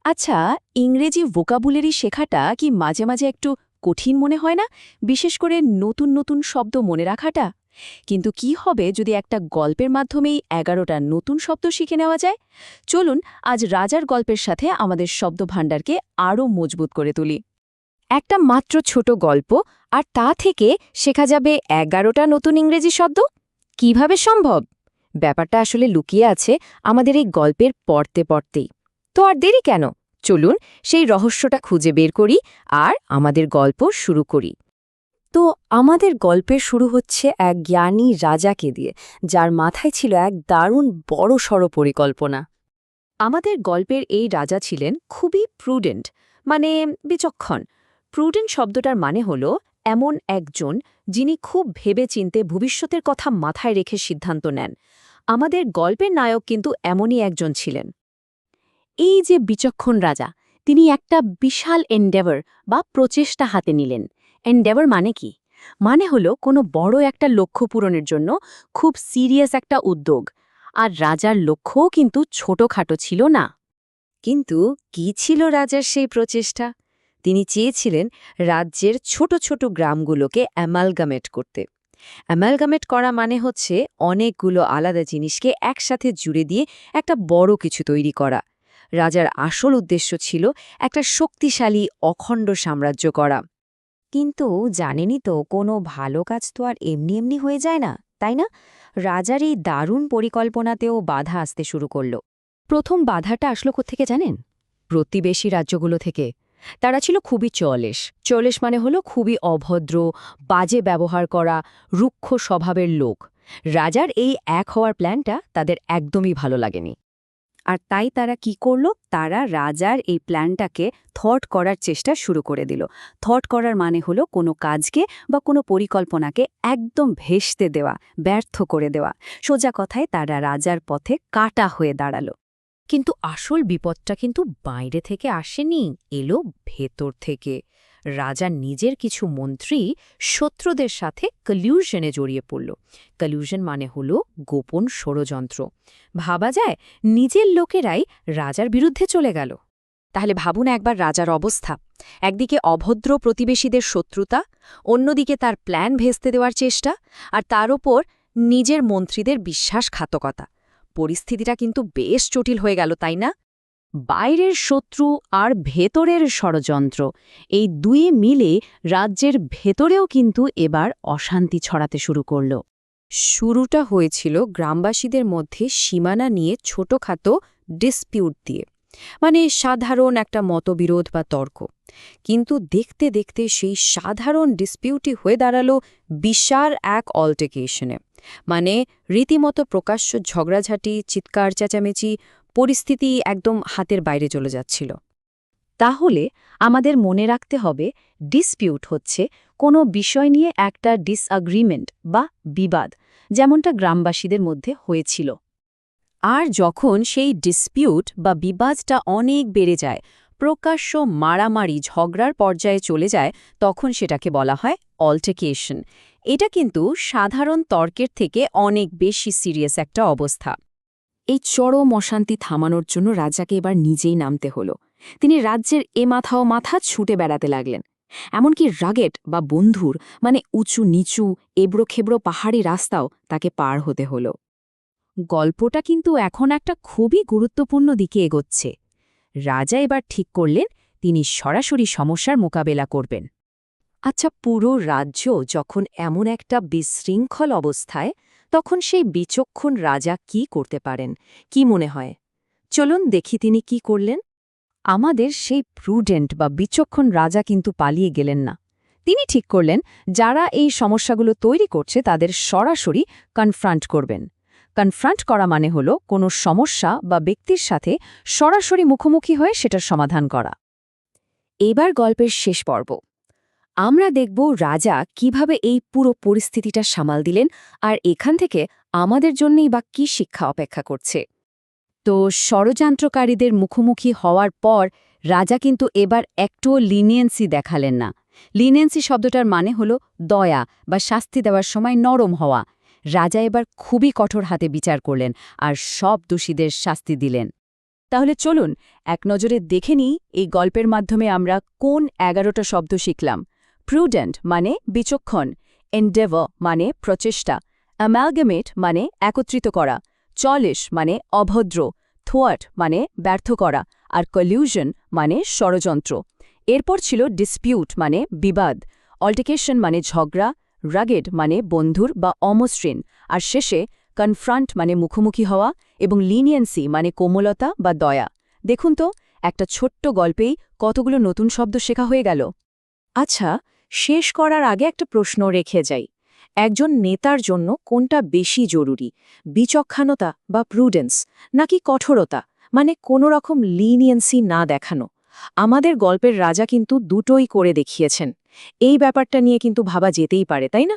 আচ্ছা, ইংরেজি ভোকাবুলারি শেখাটা কি মাঝে মাঝে একটু কঠিন মনে হয় না? বিশেষ করে নতুন নতুন শব্দ মনে রাখাটা? কিন্তু কি হবে যদি একটা গল্পের মাধ্যমেই ১১টা নতুন শব্দ শিখে নেওয়া যায়? চলুন আজ রাজার গল্পের সাথে আমাদের শব্দভাণ্ডারকে আরও মজবুত করে তুলি। একটা মাত্র ছোট গল্প, আর তা থেকে শেখা যাবে ১১টা নতুন ইংরেজি শব্দ? কিভাবে সম্ভব? ব্যাপারটা আসলে লুকিয়ে আছে আমাদের এই গল্পের পড়তে পড়তেই। তো আর দেরি কেন? চলুন সেই রহস্যটা খুঁজে বের করি আর আমাদের গল্প শুরু করি। তো আমাদের গল্পের শুরু হচ্ছে এক জ্ঞানী রাজাকে দিয়ে, যার মাথায় ছিল এক দারুণ বড়সড় পরিকল্পনা। আমাদের গল্পের এই রাজা ছিলেন খুবই প্রুডেন্ট, মানে বিচক্ষণ। প্রুডেন্ট শব্দটার মানে হল এমন একজন যিনি খুব ভেবেচিন্তে ভবিষ্যতের কথা মাথায় রেখে সিদ্ধান্ত নেন। আমাদের গল্পের নায়ক কিন্তু এমনই একজন ছিলেন। এই যে বিচক্ষণ রাজা, তিনি একটা বিশাল এন্ডেভার বা প্রচেষ্টা হাতে নিলেন। এন্ডেভার মানে কি? মানে হলো কোনো বড় একটা লক্ষ্য পূরণের জন্য খুব সিরিয়াস একটা উদ্যোগ। আর রাজার লক্ষ্যও কিন্তু ছোটখাটো ছিল না। কিন্তু কি ছিল রাজার সেই প্রচেষ্টা? তিনি চেয়েছিলেন রাজ্যের ছোট ছোট গ্রামগুলোকে অ্যামালগামেট করতে। অ্যামালগামেট করা মানে হচ্ছে অনেকগুলো আলাদা জিনিসকে একসাথে জুড়ে দিয়ে একটা বড় কিছু তৈরি করা। রাজার আসল উদ্দেশ্য ছিল একটা শক্তিশালী অখণ্ড সাম্রাজ্য করা। কিন্তু জানেনই তো, কোনো ভালো কাজ তো আর এমনি এমনি হয়ে যায় না, তাই না? রাজার এই দারুণ পরিকল্পনাতেও বাধা আসতে শুরু করল। প্রথম বাধাটা আসলো কোত্থেকে জানেন? প্রতিবেশী রাজ্যগুলো থেকে। তারা ছিল খুবই চলেশ। চলেশ মানে হলো খুবই অভদ্র, বাজে ব্যবহার করা, রুক্ষ স্বভাবের লোক। রাজার এই এক হওয়ার প্ল্যানটা তাদের একদমই ভালো লাগেনি। আর তাই তারা কি করল? তারা রাজার এই প্ল্যানটাকে থট করার চেষ্টা শুরু করে দিল। থট করার মানে হলো কোনো কাজকে বা কোনো পরিকল্পনাকে একদম ভেস্তে দেওয়া, ব্যর্থ করে দেওয়া। সোজা কথায় তারা রাজার পথে কাঁটা হয়ে দাঁড়ালো। কিন্তু আসল বিপদটা কিন্তু বাইরে থেকে আসেনি, এলো ভেতর থেকে। রাজার নিজের কিছু মন্ত্রী শত্রুদের সাথে কলিউশনে জড়িয়ে পড়ল। কলিউশন মানে হলো গোপন ষড়যন্ত্র। ভাবা যায় নিজের লোকেরাই রাজার বিরুদ্ধে চলে গেল। তাহলে ভাবুন একবার রাজার অবস্থা। একদিকে অভদ্র প্রতিবেশীদের শত্রুতা, অন্যদিকে তার প্ল্যান ভেস্তে দেওয়ার চেষ্টা, আর তার ওপর নিজের মন্ত্রীদের বিশ্বাসঘাতকতা। পরিস্থিতিটা কিন্তু বেশ জটিল হয়ে গেল, তাই না? বাইরের শত্রু আর ভেতরের ষড়যন্ত্র, এই দুয়ে মিলে রাজ্যের ভেতরেও কিন্তু এবার অশান্তি ছড়াতে শুরু করল। শুরুটা হয়েছিল গ্রামবাসীদের মধ্যে সীমানা নিয়ে ছোটখাটো ডিসপিউট দিয়ে, মানে সাধারণ একটা মতবিরোধ বা তর্ক। কিন্তু দেখতে দেখতে সেই সাধারণ ডিসপিউটই হয়ে দাঁড়ালো বিশাল এক অল্টেকেশনে। মানে রীতিমতো প্রকাশ্য ঝগড়াঝাঁটি, চিৎকার চেঁচামেচি, পরিস্থিতি একদম হাতের বাইরে চলে যাচ্ছিল। তাহলে আমাদের মনে রাখতে হবে, ডিসপিউট হচ্ছে কোনো বিষয় নিয়ে একটা ডিসঅ্যাগ্রিমেন্ট বা বিবাদ, যেমনটা গ্রামবাসীদের মধ্যে হয়েছিল। আর যখন সেই ডিসপিউট বা বিবাদটা অনেক বেড়ে যায়, প্রকাশ্য মারামারি ঝগড়ার পর্যায়ে চলে যায়, তখন সেটাকে বলা হয় অল্টেকেশন। এটা কিন্তু সাধারণ তর্কের থেকে অনেক বেশি সিরিয়াস একটা অবস্থা। এই চরম অশান্তি থামানোর জন্য রাজাকে এবার নিজেই নামতে হলো। তিনি রাজ্যের এ মাথা ও মাথা ছুটে বেড়াতে লাগলেন। এমনকি রাগেট বা বন্ধুর, মানে উঁচু নিচু এবড়ো-খেবড়ো পাহাড়ি রাস্তাও তাকে পার হতে হলো। গল্পটা কিন্তু এখন একটা খুবই গুরুত্বপূর্ণ দিকে এগোচ্ছে। রাজা এবার ঠিক করলেন তিনি সরাসরি সমস্যার মোকাবেলা করবেন। আচ্ছা, পুরো রাজ্য যখন এমন একটা বিশৃঙ্খল অবস্থায়, তখন সেই বিচক্ষণ রাজা কি করতে পারেন? কি মনে হয়? চলুন দেখি তিনি কি করলেন। আমাদের সেই প্রুডেন্ট বা বিচক্ষণ রাজা কিন্তু পালিয়ে গেলেন না। তিনি ঠিক করলেন যারা এই সমস্যাগুলো তৈরি করছে তাদের সরাসরি কনফ্রন্ট করবেন। কনফ্রন্ট করা মানে হলো কোনো সমস্যা বা ব্যক্তির সাথে সরাসরি মুখোমুখি হয়ে সেটার সমাধান করা। এবার গল্পের শেষ পর্ব। আমরা দেখব রাজা কিভাবে এই পুরো পরিস্থিতিটা সামাল দিলেন, আর এখান থেকে আমাদের জন্যই বা কী শিক্ষা অপেক্ষা করছে। তো ষড়যন্ত্রকারীদের মুখোমুখি হওয়ার পর রাজা কিন্তু এবার একটুও লিনিয়েন্সি দেখালেন না। লিনিয়েন্সি শব্দটার মানে হলো দয়া বা শাস্তি দেওয়ার সময় নরম হওয়া। রাজা এবার খুবই কঠোর হাতে বিচার করলেন আর সব দোষীদের শাস্তি দিলেন। তাহলে চলুন এক নজরে দেখে নিই এই গল্পের মাধ্যমে আমরা কোন 11টা শব্দ শিখলাম। প্রুডেন্ট মানে বিচক্ষণ, এন্ডেভার মানে প্রচেষ্টা, অ্যামালগামেট মানে একত্রিত করা, চলিশ মানে অভদ্র, থোয়াট মানে ব্যর্থ করা, আর কলিউশন মানে ষড়যন্ত্র। এরপর ছিল ডিসপিউট মানে বিবাদ, অল্টিকেশন মানে ঝগড়া, রাগেড মানে বন্ধুর বা অমসৃণ, আর শেষে কনফ্রন্ট মানে মুখোমুখি হওয়া, এবং লিনিয়েন্সি মানে কোমলতা বা দয়া। দেখুন তো, একটা ছোট্ট গল্পেই কতগুলো নতুন শব্দ শেখা হয়ে গেল। আচ্ছা, শেষ করার আগে একটা প্রশ্ন রেখে যাই। একজন নেতার জন্য কোনটা বেশি জরুরি, বিচক্ষণতা বা প্রুডেন্স, নাকি কঠোরতা, মানে কোনো রকম লিনিয়েন্সি না দেখানো? আমাদের গল্পের রাজা কিন্তু দুটোই করে দেখিয়েছেন। এই ব্যাপারটা নিয়ে কিন্তু ভাবা যেতেই পারে, তাই না?